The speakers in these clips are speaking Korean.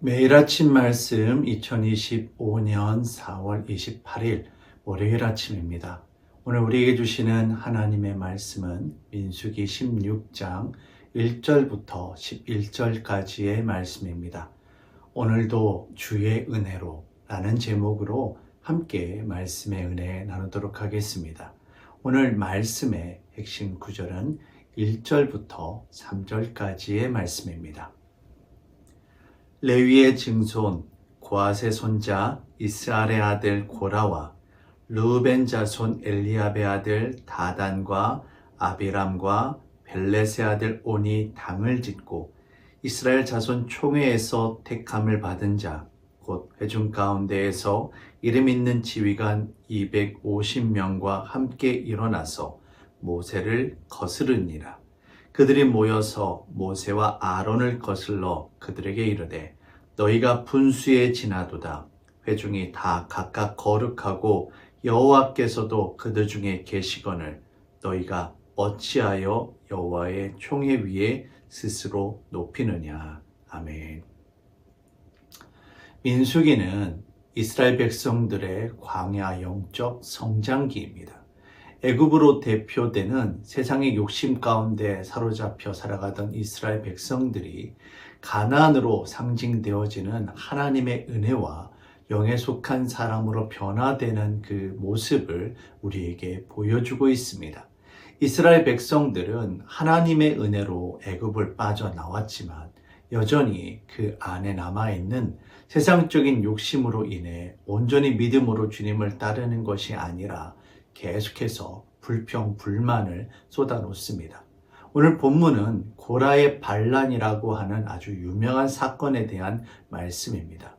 매일 아침 말씀 2025년 4월 28일 월요일 아침입니다. 오늘 우리에게 주시는 하나님의 말씀은 민수기 16장 1절부터 11절까지의 말씀입니다. 오늘도 주의 은혜로 라는 제목으로 함께 말씀의 은혜 나누도록 하겠습니다. 오늘 말씀의 핵심 구절은 1절부터 3절까지의 말씀입니다. 레위의 증손 고앗의 손자 이스라엘의 아들 고라와 르우벤 자손 엘리압의 아들 다단과 아비람과 벨렛의 아들 온이 당을 짓고 이스라엘 자손 총회에서 택함을 받은 자 곧 회중 가운데에서 이름 있는 지휘관 250명과 함께 일어나서 모세를 거스르니라. 그들이 모여서 모세와 아론을 거슬러 그들에게 이르되 너희가 분수에 지나도다. 회중이 다 각각 거룩하고 여호와께서도 그들 중에 계시거늘 너희가 어찌하여 여호와의 총회 위에 스스로 높이느냐. 아멘. 민수기는 이스라엘 백성들의 광야 영적 성장기입니다. 애굽으로 대표되는 세상의 욕심 가운데 사로잡혀 살아가던 이스라엘 백성들이 가나안으로 상징되어지는 하나님의 은혜와 영에 속한 사람으로 변화되는 그 모습을 우리에게 보여주고 있습니다. 이스라엘 백성들은 하나님의 은혜로 애굽을 빠져나왔지만 여전히 그 안에 남아있는 세상적인 욕심으로 인해 온전히 믿음으로 주님을 따르는 것이 아니라 계속해서 불평, 불만을 쏟아놓습니다. 오늘 본문은 고라의 반란이라고 하는 아주 유명한 사건에 대한 말씀입니다.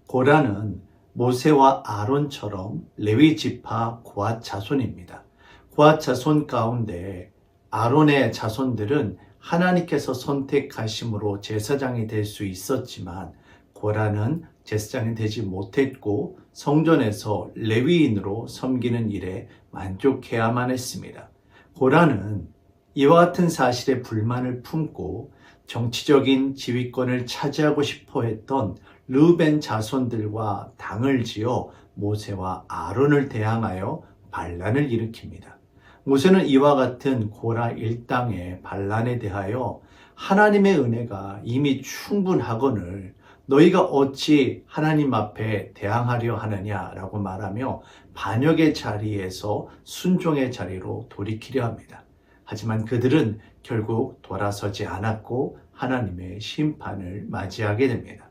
고라는 모세와 아론처럼 레위 지파 고앗 자손입니다. 고앗 자손 가운데 아론의 자손들은 하나님께서 선택하심으로 제사장이 될 수 있었지만 고라는 제사장이 되지 못했고 성전에서 레위인으로 섬기는 일에 만족해야만 했습니다. 고라는 이와 같은 사실에 불만을 품고 정치적인 지휘권을 차지하고 싶어 했던 르우벤 자손들과 당을 지어 모세와 아론을 대항하여 반란을 일으킵니다. 모세는 이와 같은 고라 일당의 반란에 대하여 하나님의 은혜가 이미 충분하거늘 너희가 어찌 하나님 앞에 대항하려 하느냐라고 말하며 반역의 자리에서 순종의 자리로 돌이키려 합니다. 하지만 그들은 결국 돌아서지 않았고 하나님의 심판을 맞이하게 됩니다.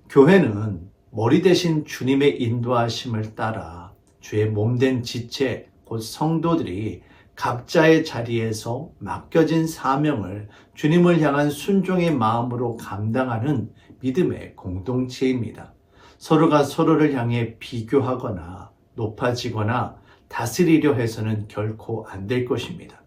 교회는 머리 대신 주님의 인도하심을 따라 주의 몸된 지체 곧 성도들이 각자의 자리에서 맡겨진 사명을 주님을 향한 순종의 마음으로 감당하는 믿음의 공동체입니다. 서로가 서로를 향해 비교하거나 높아지거나 다스리려 해서는 결코 안 될 것입니다.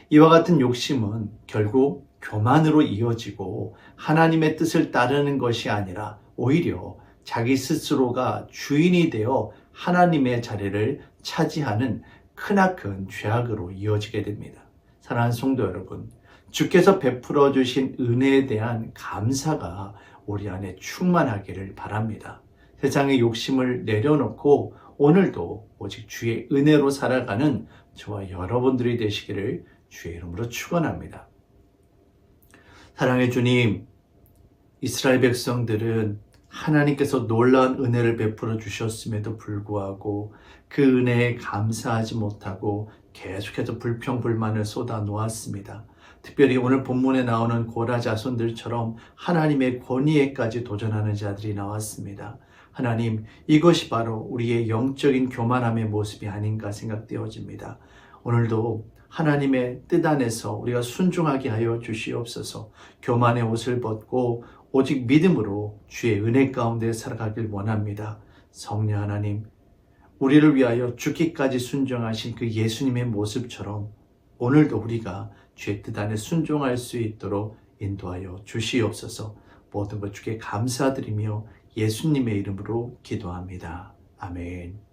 이와 같은 욕심은 결국 교만으로 이어지고 하나님의 뜻을 따르는 것이 아니라 오히려 자기 스스로가 주인이 되어 하나님의 자리를 차지하는 크나큰 죄악으로 이어지게 됩니다. 사랑하는 성도 여러분, 주께서 베풀어 주신 은혜에 대한 감사가 우리 안에 충만하기를 바랍니다. 세상의 욕심을 내려놓고 오늘도 오직 주의 은혜로 살아가는 저와 여러분들이 되시기를 주의 이름으로 축원합니다. 사랑의 주님, 이스라엘 백성들은 하나님께서 놀라운 은혜를 베풀어 주셨음에도 불구하고 그 은혜에 감사하지 못하고 계속해서 불평불만을 쏟아 놓았습니다. 특별히 오늘 본문에 나오는 고라 자손들처럼 하나님의 권위에까지 도전하는 자들이 나왔습니다. 하나님, 이것이 바로 우리의 영적인 교만함의 모습이 아닌가 생각되어집니다. 오늘도 하나님의 뜻 안에서 우리가 순종하게 하여 주시옵소서. 교만의 옷을 벗고 오직 믿음으로 주의 은혜 가운데 살아가길 원합니다. 성령 하나님, 우리를 위하여 죽기까지 순종하신 그 예수님의 모습처럼 오늘도 우리가 주의 뜻 안에 순종할 수 있도록 인도하여 주시옵소서. 모든 것 주께 감사드리며 예수님의 이름으로 기도합니다. 아멘.